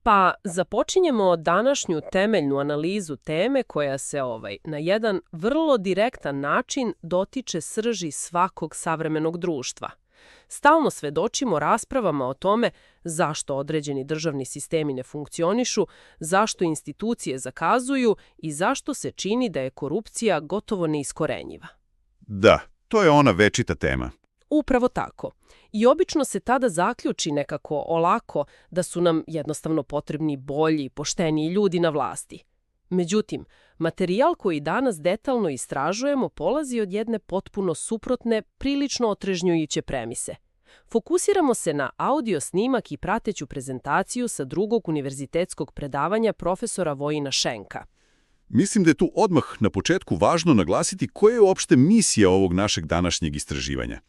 Pa započinjemo današnju temeljnu analizu teme koja se na jedan vrlo direktan način dotiče srži svakog savremenog društva. Stalno svedočimo raspravama o tome zašto određeni državni sistemi ne funkcionišu, zašto institucije zakazuju i zašto se čini da je korupcija gotovo neiskorenjiva. Da, to je ona večita tema. Upravo tako. I obično se tada zaključi nekako olako da su nam jednostavno potrebni bolji, pošteniji ljudi na vlasti. Međutim, materijal koji danas detaljno istražujemo polazi od jedne potpuno suprotne, prilično otrežnjujuće premise. Fokusiramo se na audio snimak i prateću prezentaciju sa drugog univerzitetskog predavanja profesora Vojina Šenka. Mislim da je tu odmah na početku važno naglasiti koja je uopšte misija ovog našeg današnjeg istraživanja.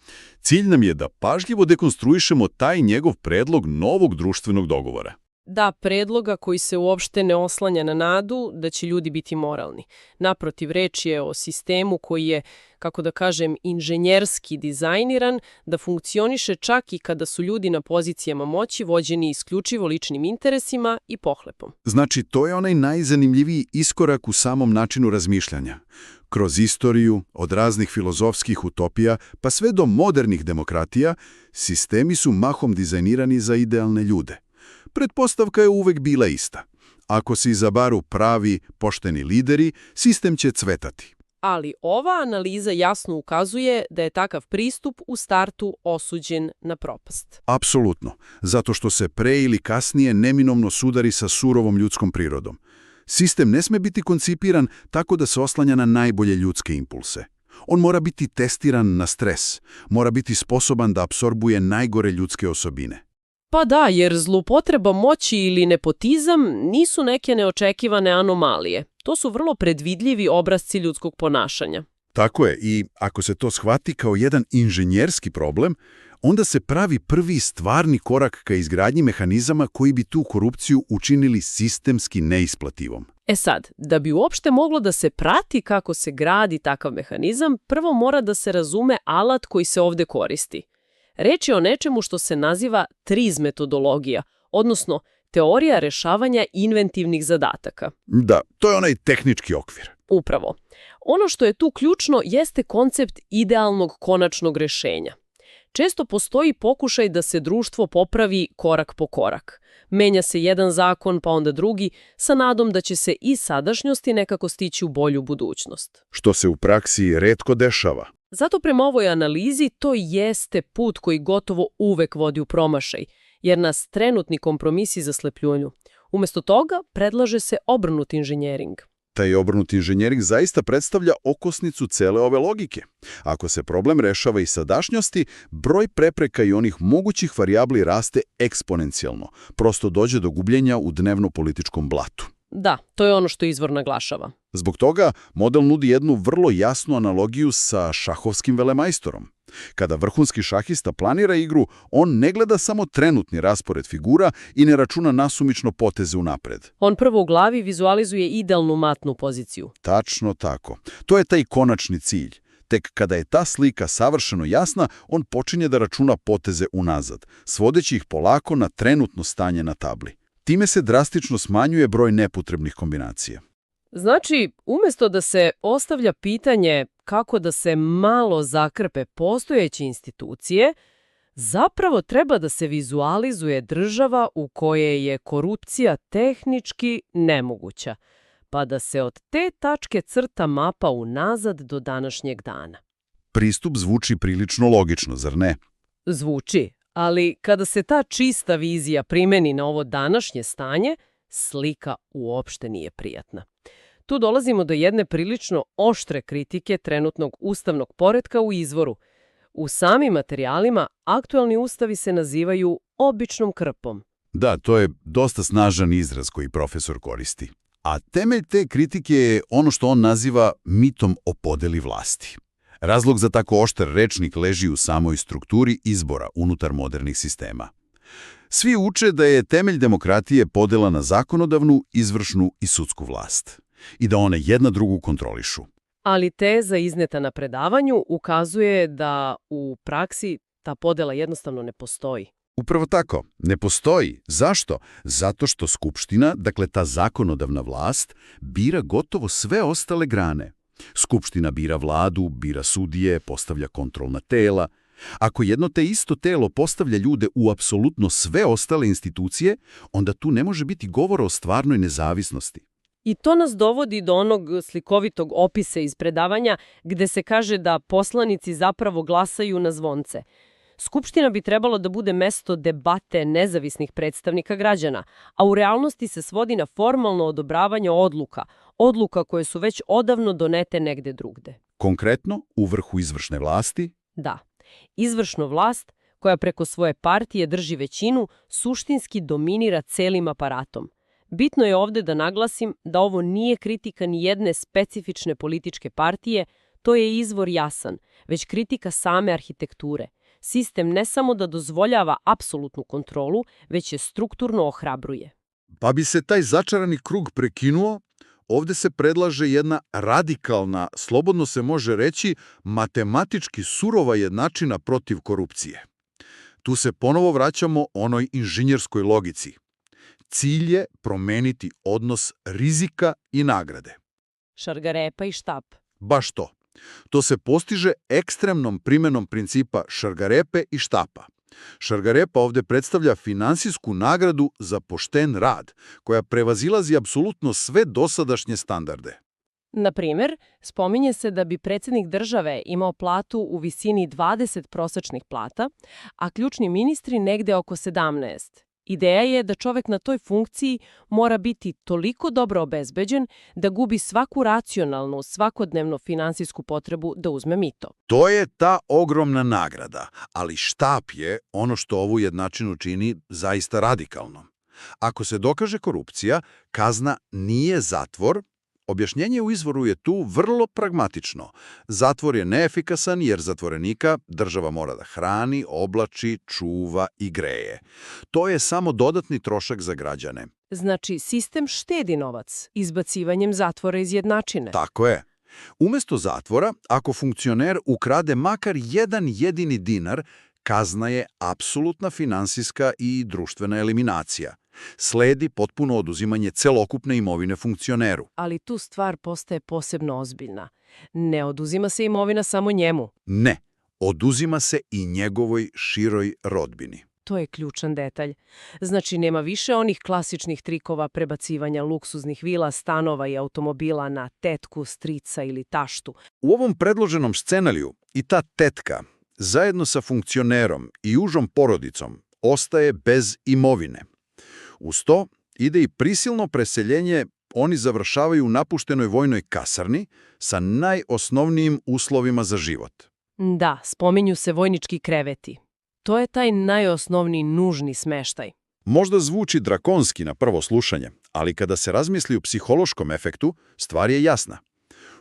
Cilj nam je da pažljivo dekonstruišemo taj njegov predlog novog društvenog dogovora. Da, predloga koji se uopšte ne oslanja na nadu da će ljudi biti moralni. Naprotiv, reč je o sistemu koji je, kako da kažem, inženjerski dizajniran, da funkcioniše čak i kada su ljudi na pozicijama moći vođeni isključivo ličnim interesima i pohlepom. Znači, to je onaj najzanimljiviji iskorak u samom načinu razmišljanja. Kroz istoriju, od raznih filozofskih utopija, pa sve do modernih demokratija, sistemi su mahom dizajnirani za idealne ljude. Pretpostavka je uvek bila ista. Ako se izabaru pravi, pošteni lideri, sistem će cvetati. Ali ova analiza jasno ukazuje da je takav pristup u startu osuđen na propast. Apsolutno, zato što se pre ili kasnije neminovno sudari sa surovom ljudskom prirodom. Sistem ne sme biti koncipiran tako da se oslanja na najbolje ljudske impulse. On mora biti testiran na stres, mora biti sposoban da apsorbuje najgore ljudske osobine. Pa da, jer zloupotreba moći ili nepotizam nisu neke neočekivane anomalije. To su vrlo predvidljivi obrazci ljudskog ponašanja. Tako je, i ako se to shvati kao jedan inženjerski problem, onda se pravi prvi stvarni korak ka izgradnji mehanizama koji bi tu korupciju učinili sistemski neisplativom. E sad, da bi uopšte moglo da se prati kako se gradi takav mehanizam, prvo mora da se razume alat koji se ovde koristi. Reč je o nečemu što se naziva TRIZ metodologija, odnosno teorija rešavanja inventivnih zadataka. Da, to je onaj tehnički okvir. Upravo. Ono što je tu ključno jeste koncept idealnog konačnog rešenja. Često postoji pokušaj da se društvo popravi korak po korak. Menja se jedan zakon, pa onda drugi, sa nadom da će se iz sadašnjosti nekako stići u bolju budućnost. Što se u praksi retko dešava. Zato prema ovoj analizi to jeste put koji gotovo uvek vodi u promašaj, jer nas trenutni kompromisi zaslepljuju. Umesto toga predlaže se obrnuti inženjering. Taj obrnuti inženjering zaista predstavlja okosnicu cele ove logike. Ako se problem rešava iz sadašnjosti, broj prepreka i onih mogućih varijabli raste eksponencijalno. Prosto dođe do gubljenja u dnevno-političkom blatu. Da, to je ono što izvor naglašava. Zbog toga model nudi jednu vrlo jasnu analogiju sa šahovskim velemajstorom. Kada vrhunski šahista planira igru, on ne gleda samo trenutni raspored figura i ne računa nasumično poteze unapred. On prvo u glavi vizualizuje idealnu matnu poziciju. Tačno tako. To je taj konačni cilj. Tek kada je ta slika savršeno jasna, on počinje da računa poteze unazad, svodeći ih polako na trenutno stanje na tabli. Time se drastično smanjuje broj nepotrebnih kombinacija. Znači, umjesto da se ostavlja pitanje kako da se malo zakrpe postojeće institucije, zapravo treba da se vizualizuje država u kojoj je korupcija tehnički nemoguća, pa da se od te tačke crta mapa unazad do današnjeg dana. Pristup zvuči prilično logično, zar ne? Zvuči, ali kada se ta čista vizija primeni na ovo današnje stanje, slika uopšte nije prijatna. Tu dolazimo do jedne prilično oštre kritike trenutnog ustavnog poretka u izvoru. U samim materijalima aktualni ustavi se nazivaju običnom krpom. Da, to je dosta snažan izraz koji profesor koristi. A temelj te kritike je ono što on naziva mitom o podeli vlasti. Razlog za tako oštar rečnik leži u samoj strukturi izbora unutar modernih sistema. Svi uče da je temelj demokratije podela na zakonodavnu, izvršnu i sudsku vlast i da one jedna drugu kontrolišu. Ali teza izneta na predavanju ukazuje da u praksi ta podela jednostavno ne postoji. Upravo tako, ne postoji. Zašto? Zato što Skupština, dakle ta zakonodavna vlast, bira gotovo sve ostale grane. Skupština bira vladu, bira sudije, postavlja kontrolna tela. Ako jedno te isto telo postavlja ljude u apsolutno sve ostale institucije, onda tu ne može biti govora o stvarnoj nezavisnosti. I to nas dovodi do onog slikovitog opisa iz predavanja gde se kaže da poslanici zapravo glasaju na zvonce. Skupština bi trebalo da bude mesto debate nezavisnih predstavnika građana, a u realnosti se svodi na formalno odobravanje odluka koje su već odavno donete negde drugde. Konkretno, u vrhu izvršne vlasti, Da, izvršnu vlast, koja preko svoje partije drži većinu, suštinski dominira celim aparatom. Bitno je ovde da naglasim da ovo nije kritika ni jedne specifične političke partije, to je izvor jasan, već kritika same arhitekture. Sistem ne samo da dozvoljava apsolutnu kontrolu, već je strukturno ohrabruje. pa bi se taj začarani krug prekinuo, ovdje se predlaže jedna radikalna, slobodno se može reći, matematički surova jednačina protiv korupcije. Tu se ponovo vraćamo onoj inženjerskoj logici. Cilj je promeniti odnos rizika i nagrade. Šargarepa i štap. Baš to. To se postiže ekstremnom primjenom principa šargarepe i štapa. Šargarepa ovdje predstavlja finansijsku nagradu za pošten rad, koja prevazilazi apsolutno sve dosadašnje standarde. Na primjer, spominje se da bi predsjednik države imao platu u visini 20 prosečnih plata, a ključni ministri negde oko 17. Ideja je da čovek na toj funkciji mora biti toliko dobro obezbeđen da gubi svaku racionalnu, svakodnevnu finansijsku potrebu da uzme mito. To je ta ogromna nagrada, ali štap je ono što ovu jednačinu čini zaista radikalno. Ako se dokaže korupcija, kazna nije zatvor. Objašnjenje u izvoru je tu vrlo pragmatično. Zatvor je neefikasan jer zatvorenika država mora da hrani, oblači, čuva i greje. To je samo dodatni trošak za građane. Znači, sistem štedi novac izbacivanjem zatvora iz jednačine. Tako je. Umjesto zatvora, ako funkcioner ukrade makar jedan jedini dinar, kazna je apsolutna finansijska i društvena eliminacija. Sledi potpuno oduzimanje celokupne imovine funkcioneru. Ali tu stvar postaje posebno ozbiljna. Ne oduzima se imovina samo njemu. Ne, oduzima se i njegovoj široj rodbini. To je ključan detalj. Znači, nema više onih klasičnih trikova prebacivanja luksuznih vila, stanova i automobila na tetku, strica ili taštu. U ovom predloženom scenariju i ta tetka, zajedno sa funkcionerom i užom porodicom, ostaje bez imovine. Uz to ide i prisilno preseljenje, oni završavaju u napuštenoj vojnoj kasarni sa najosnovnijim uslovima za život. Da, spominju se vojnički kreveti. To je taj najosnovniji nužni smeštaj. Možda zvuči drakonski na prvo slušanje, ali kada se razmisli u psihološkom efektu, stvar je jasna.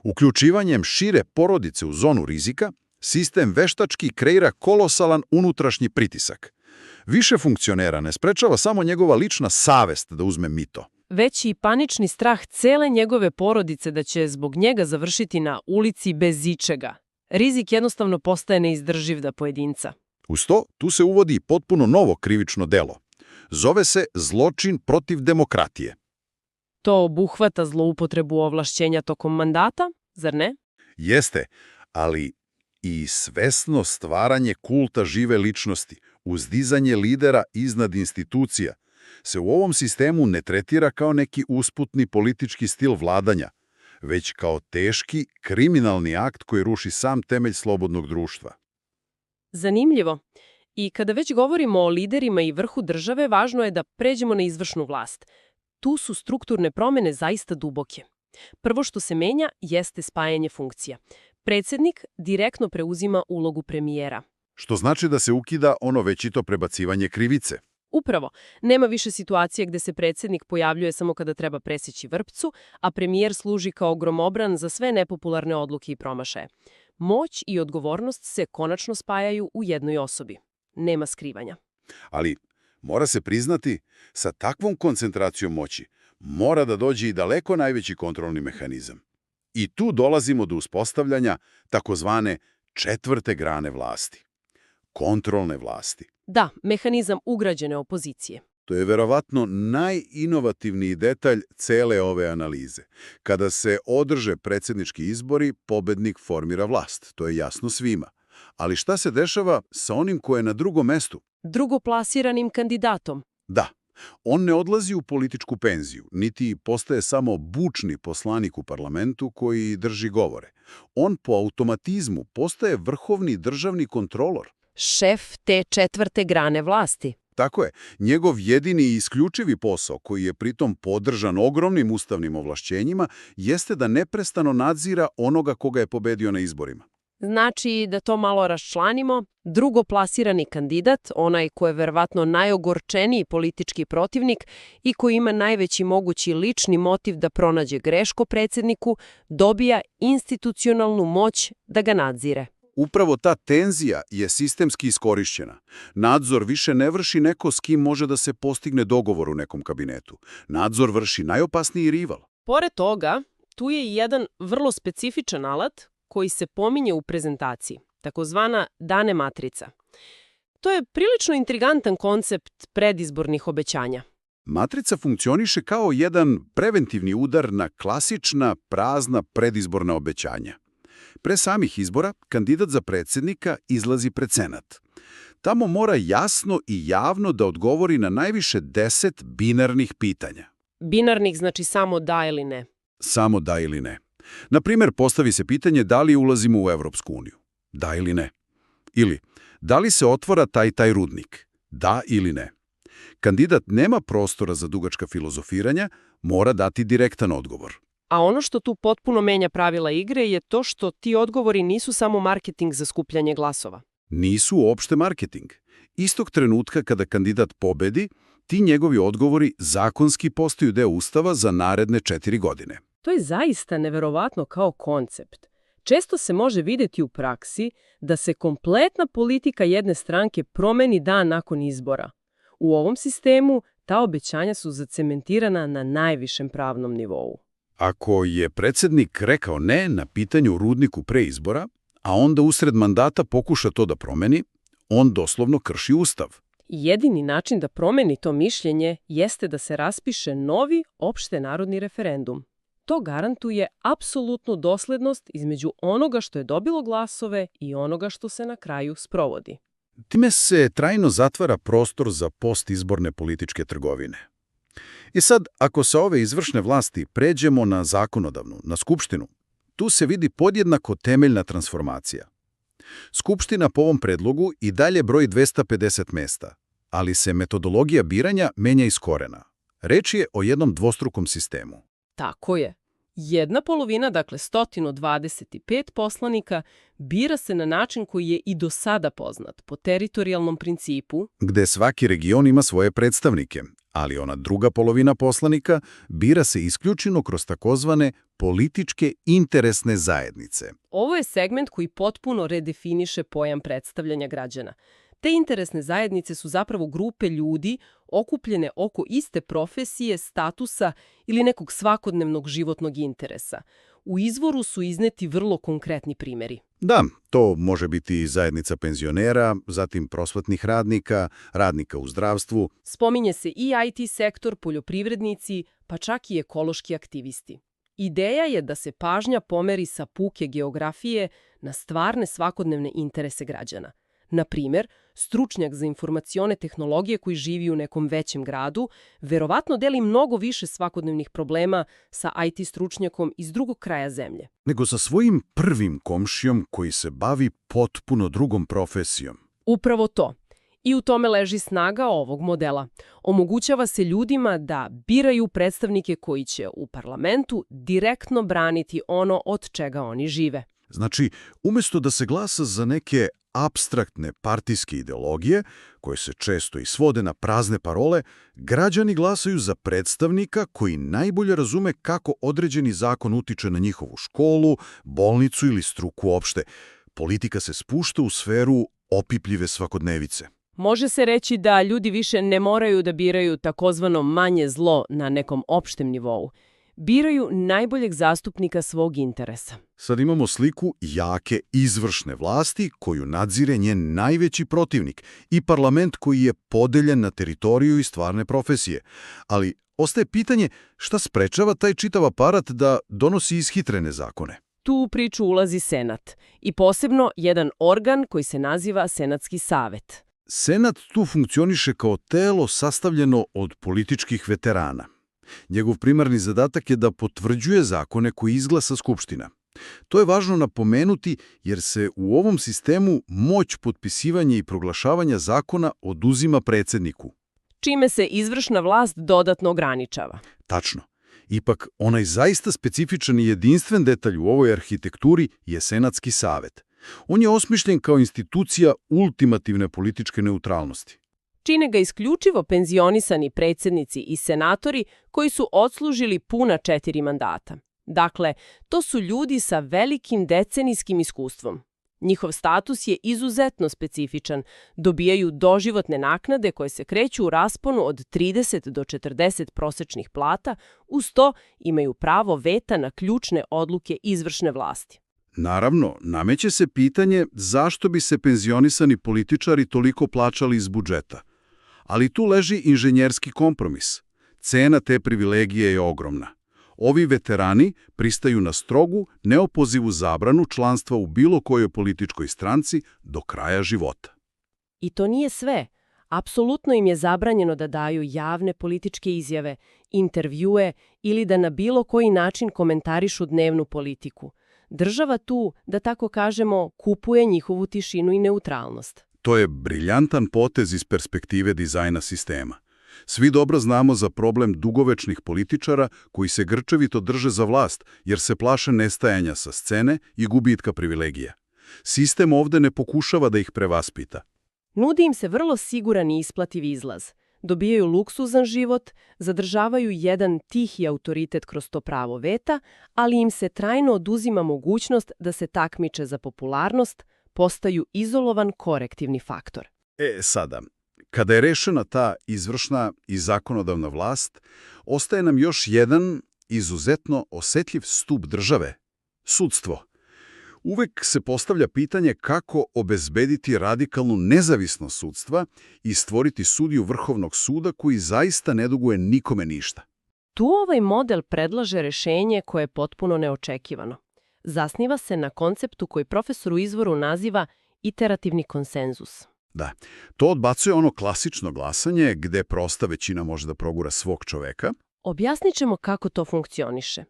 Uključivanjem šire porodice u zonu rizika, sistem veštački kreira kolosalan unutrašnji pritisak. Više funkcionera ne sprečava samo njegova lična savest da uzme mito. Već i panični strah cele njegove porodice da će zbog njega završiti na ulici bez ičega. Rizik jednostavno postaje neizdrživ da pojedinca. Uz to, tu se uvodi potpuno novo krivično delo. Zove se zločin protiv demokratije. To obuhvata zloupotrebu ovlašćenja tokom mandata, zar ne? Jeste, ali i svesno stvaranje kulta žive ličnosti, uzdizanje lidera iznad institucija, se u ovom sistemu ne tretira kao neki usputni politički stil vladanja, već kao teški kriminalni akt koji ruši sam temelj slobodnog društva. Zanimljivo. I kada već govorimo o liderima i vrhu države, važno je da pređemo na izvršnu vlast. Tu su strukturne promjene zaista duboke. Prvo što se menja jeste spajanje funkcija. Predsjednik direktno preuzima ulogu premijera. Što znači da se ukida ono večito prebacivanje krivice. Upravo, nema više situacije gde se predsjednik pojavljuje samo kada treba presjeći vrpcu, a premijer služi kao gromobran za sve nepopularne odluke i promašaje. Moć i odgovornost se konačno spajaju u jednoj osobi. Nema skrivanja. Ali mora se priznati, sa takvom koncentracijom moći mora da dođe i daleko najveći kontrolni mehanizam. I tu dolazimo do uspostavljanja takozvane četvrte grane vlasti. Kontrolne vlasti. Da, mehanizam ugrađene opozicije. To je verovatno najinovativniji detalj cele ove analize. Kada se održe predsjednički izbori, pobednik formira vlast. To je jasno svima. Ali šta se dešava sa onim ko je na drugom mestu? Drugoplasiranim kandidatom. Da, on ne odlazi u političku penziju, niti postaje samo bučni poslanik u parlamentu koji drži govore. On po automatizmu postaje vrhovni državni kontrolor. Šef te četvrte grane vlasti. Tako je, njegov jedini i isključivi posao, koji je pritom podržan ogromnim ustavnim ovlašćenjima, jeste da neprestano nadzira onoga koga je pobedio na izborima. Znači, da to malo raščlanimo, drugoplasirani kandidat, onaj ko je verovatno najogorčeniji politički protivnik i koji ima najveći mogući lični motiv da pronađe greško predsjedniku, dobija institucionalnu moć da ga nadzire. Upravo ta tenzija je sistemski iskorišćena. Nadzor više ne vrši neko s kim može da se postigne dogovor u nekom kabinetu. Nadzor vrši najopasniji rival. Pored toga, tu je i jedan vrlo specifičan alat koji se pominje u prezentaciji, takozvana Dane matrica. To je prilično intrigantan koncept predizbornih obećanja. Matrica funkcioniše kao jedan preventivni udar na klasična, prazna predizborna obećanja. Pre samih izbora, kandidat za predsjednika izlazi pred Senat. Tamo mora jasno i javno da odgovori na najviše 10 binarnih pitanja. Binarnih znači samo da ili ne. Samo da ili ne. Na primjer, postavi se pitanje da li ulazimo u Evropsku uniju. Da ili ne. Ili, da li se otvara taj rudnik. Da ili ne. Kandidat nema prostora za dugačka filozofiranja, mora dati direktan odgovor. A ono što tu potpuno menja pravila igre je to što ti odgovori nisu samo marketing za skupljanje glasova. Nisu uopšte marketing. Istog trenutka kada kandidat pobedi, ti njegovi odgovori zakonski postaju deo Ustava za naredne 4 godine. To je zaista neverovatno kao koncept. Često se može vidjeti u praksi da se kompletna politika jedne stranke promeni dan nakon izbora. U ovom sistemu ta obećanja su zacementirana na najvišem pravnom nivou. Ako je predsjednik rekao ne na pitanju rudniku pre izbora, a onda usred mandata pokuša to da promeni, on doslovno krši Ustav. Jedini način da promeni to mišljenje jeste da se raspiše novi opštenarodni referendum. To garantuje apsolutnu doslednost između onoga što je dobilo glasove i onoga što se na kraju sprovodi. Time se trajno zatvara prostor za postizborne političke trgovine. I sad, ako sa ove izvršne vlasti pređemo na zakonodavnu, na Skupštinu, tu se vidi podjednako temeljna transformacija. Skupština po ovom predlogu i dalje broji 250 mesta, ali se metodologija biranja menja iz korena. Reč je o jednom dvostrukom sistemu. Tako je. Jedna polovina, dakle 125 poslanika, bira se na način koji je i do sada poznat, po teritorijalnom principu, gde svaki region ima svoje predstavnike, ali ona druga polovina poslanika bira se isključivo kroz takozvane političke interesne zajednice. Ovo je segment koji potpuno redefiniše pojam predstavljanja građana. Te interesne zajednice su zapravo grupe ljudi okupljene oko iste profesije, statusa ili nekog svakodnevnog životnog interesa. U izvoru su izneti vrlo konkretni primjeri. Da, to može biti zajednica penzionera, zatim prosvetnih radnika, radnika u zdravstvu. Spominje se i IT sektor, poljoprivrednici, pa čak i ekološki aktivisti. Ideja je da se pažnja pomeri sa puke geografije na stvarne svakodnevne interese građana. Na primjer, stručnjak za informacione tehnologije koji živi u nekom većem gradu verovatno deli mnogo više svakodnevnih problema sa IT stručnjakom iz drugog kraja zemlje. Nego sa svojim prvim komšijom koji se bavi potpuno drugom profesijom. Upravo to. I u tome leži snaga ovog modela. Omogućava se ljudima da biraju predstavnike koji će u parlamentu direktno braniti ono od čega oni žive. Znači, umjesto da se glasa za neke apstraktne partijske ideologije, koje se često i svode na prazne parole, građani glasaju za predstavnika koji najbolje razume kako određeni zakon utiče na njihovu školu, bolnicu ili struku opšte. Politika se spušta u sferu opipljive svakodnevice. Može se reći da ljudi više ne moraju da biraju takozvano manje zlo na nekom opštem nivou, biraju najboljeg zastupnika svog interesa. Sad imamo sliku jake izvršne vlasti koju nadzire njen najveći protivnik i parlament koji je podeljen na teritoriju i stvarne profesije. Ali ostaje pitanje šta sprečava taj čitav aparat da donosi ishitrene zakone. Tu u priču ulazi Senat i posebno jedan organ koji se naziva Senatski savet. Senat tu funkcioniše kao telo sastavljeno od političkih veterana. Njegov primarni zadatak je da potvrđuje zakone koje izglasa Skupština. To je važno napomenuti jer se u ovom sistemu moć potpisivanja i proglašavanja zakona oduzima predsjedniku. Čime se izvršna vlast dodatno ograničava. Tačno. Ipak, onaj zaista specifičan i jedinstven detalj u ovoj arhitekturi je Senatski savet. On je osmišljen kao institucija ultimativne političke neutralnosti. Čine ga isključivo penzionisani predsjednici i senatori koji su odslužili puna 4 mandata. Dakle, to su ljudi sa velikim decenijskim iskustvom. Njihov status je izuzetno specifičan, dobijaju doživotne naknade koje se kreću u rasponu od 30 do 40 prosečnih plata, uz to imaju pravo veta na ključne odluke izvršne vlasti. Naravno, nameće se pitanje zašto bi se penzionisani političari toliko plaćali iz budžeta. Ali tu leži inženjerski kompromis. Cena te privilegije je ogromna. Ovi veterani pristaju na strogu, neopozivu zabranu članstva u bilo kojoj političkoj stranci do kraja života. I to nije sve. Apsolutno im je zabranjeno da daju javne političke izjave, intervjue ili da na bilo koji način komentarišu dnevnu politiku. Država tu, da tako kažemo, kupuje njihovu tišinu i neutralnost. To je briljantan potez iz perspektive dizajna sistema. Svi dobro znamo za problem dugovečnih političara koji se grčevito drže za vlast jer se plaše nestajanja sa scene i gubitka privilegija. Sistem ovdje ne pokušava da ih prevaspita. Nudi im se vrlo siguran i isplativ izlaz. Dobijaju luksuzan život, zadržavaju jedan tihi autoritet kroz to pravo veta, ali im se trajno oduzima mogućnost da se takmiče za popularnost, postaju izolovan korektivni faktor. Sada, kada je rešena ta izvršna i zakonodavna vlast, ostaje nam još jedan izuzetno osetljiv stup države – sudstvo. Uvek se postavlja pitanje kako obezbediti radikalnu nezavisnost sudstva i stvoriti sudiju Vrhovnog suda koji zaista ne duguje nikome ništa. Tu ovaj model predlaže rešenje koje je potpuno neočekivano. Zasniva se na konceptu koji profesor u izvoru naziva iterativni konsenzus. Da, to odbacuje ono klasično glasanje gde prosta većina može da progura svog čoveka. Objasnit ćemo kako to funkcioniše.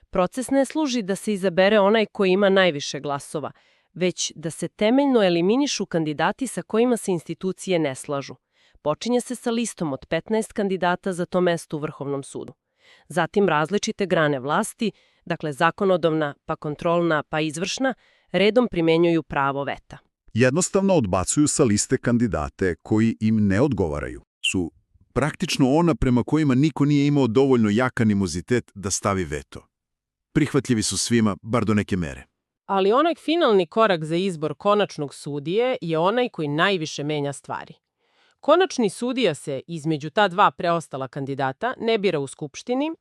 Proces ne služi da se izabere onaj koji ima najviše glasova, već da se temeljno eliminišu kandidati sa kojima se institucije ne slažu. Počinje se sa listom od 15 kandidata za to mesto u Vrhovnom sudu. Zatim različite grane vlasti, dakle zakonodavna, pa kontrolna, pa izvršna, redom primenjuju pravo veta. Jednostavno odbacuju sa liste kandidate koji im ne odgovaraju. Su praktično ona prema kojima niko nije imao dovoljno jak animozitet da stavi veto. Prihvatljivi su svima, bar do neke mere. Ali onaj finalni korak za izbor konačnog sudije je onaj koji najviše menja stvari. Konačni sudija se između ta dva preostala kandidata ne bira u Skupštini,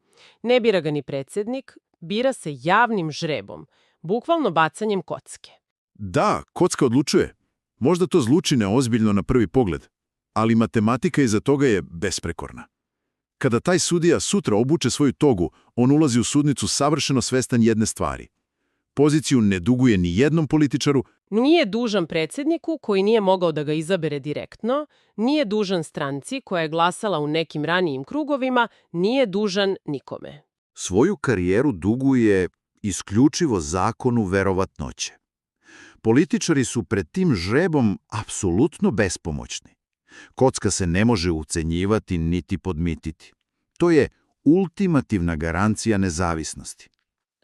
ne bira ga ni predsjednik, bira se javnim žrebom, bukvalno bacanjem kocke. Da, kocka odlučuje. Možda to zvuči neozbiljno na prvi pogled, ali matematika iza toga je besprekorna. Kada taj sudija sutra obuče svoju togu, on ulazi u sudnicu savršeno svestan jedne stvari. Poziciju ne duguje ni jednom političaru. Nije dužan predsjedniku koji nije mogao da ga izabere direktno, nije dužan stranci koja je glasala u nekim ranijim krugovima, nije dužan nikome. Svoju karijeru duguje isključivo zakonu verovatnoće. Političari su pred tim žrebom apsolutno bespomoćni. Kocka se ne može ucenjivati niti podmititi. To je ultimativna garancija nezavisnosti.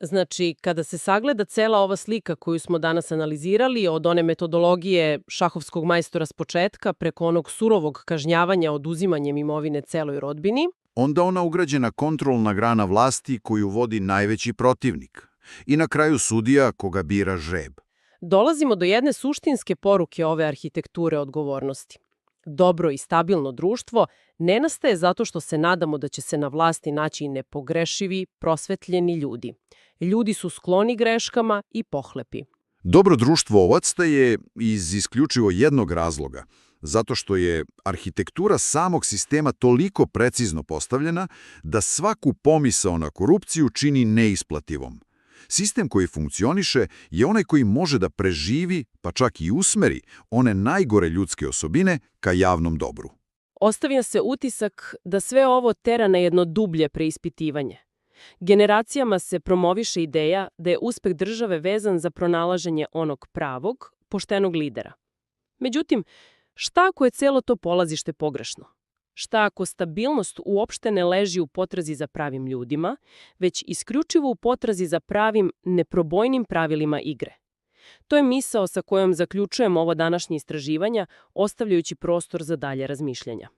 Znači, kada se sagleda cela ova slika koju smo danas analizirali, od one metodologije šahovskog majstora s početka preko onog surovog kažnjavanja oduzimanjem imovine celoj rodbini, onda ona ugrađena kontrolna grana vlasti koju vodi najveći protivnik i na kraju sudija koga bira žreb. dolazimo do jedne suštinske poruke ove arhitekture odgovornosti. Dobro i stabilno društvo ne nastaje zato što se nadamo da će se na vlasti naći nepogrešivi, prosvetljeni ljudi. Ljudi su skloni greškama i pohlepi. Dobro društvo ostaje iz isključivo jednog razloga, zato što je arhitektura samog sistema toliko precizno postavljena da svaku pomisao na korupciju čini neisplativom. Sistem koji funkcioniše je onaj koji može da preživi, pa čak i usmeri, one najgore ljudske osobine ka javnom dobru. Ostavlja se utisak da sve ovo tera na jedno dublje preispitivanje. Generacijama se promoviše ideja da je uspeh države vezan za pronalaženje onog pravog, poštenog lidera. Međutim, šta ako je celo to polazište pogrešno? Šta ako stabilnost uopšte ne leži u potrazi za pravim ljudima, već isključivo u potrazi za pravim, neprobojnim pravilima igre? To je misao sa kojom zaključujem ovo današnje istraživanja, ostavljajući prostor za dalje razmišljanja.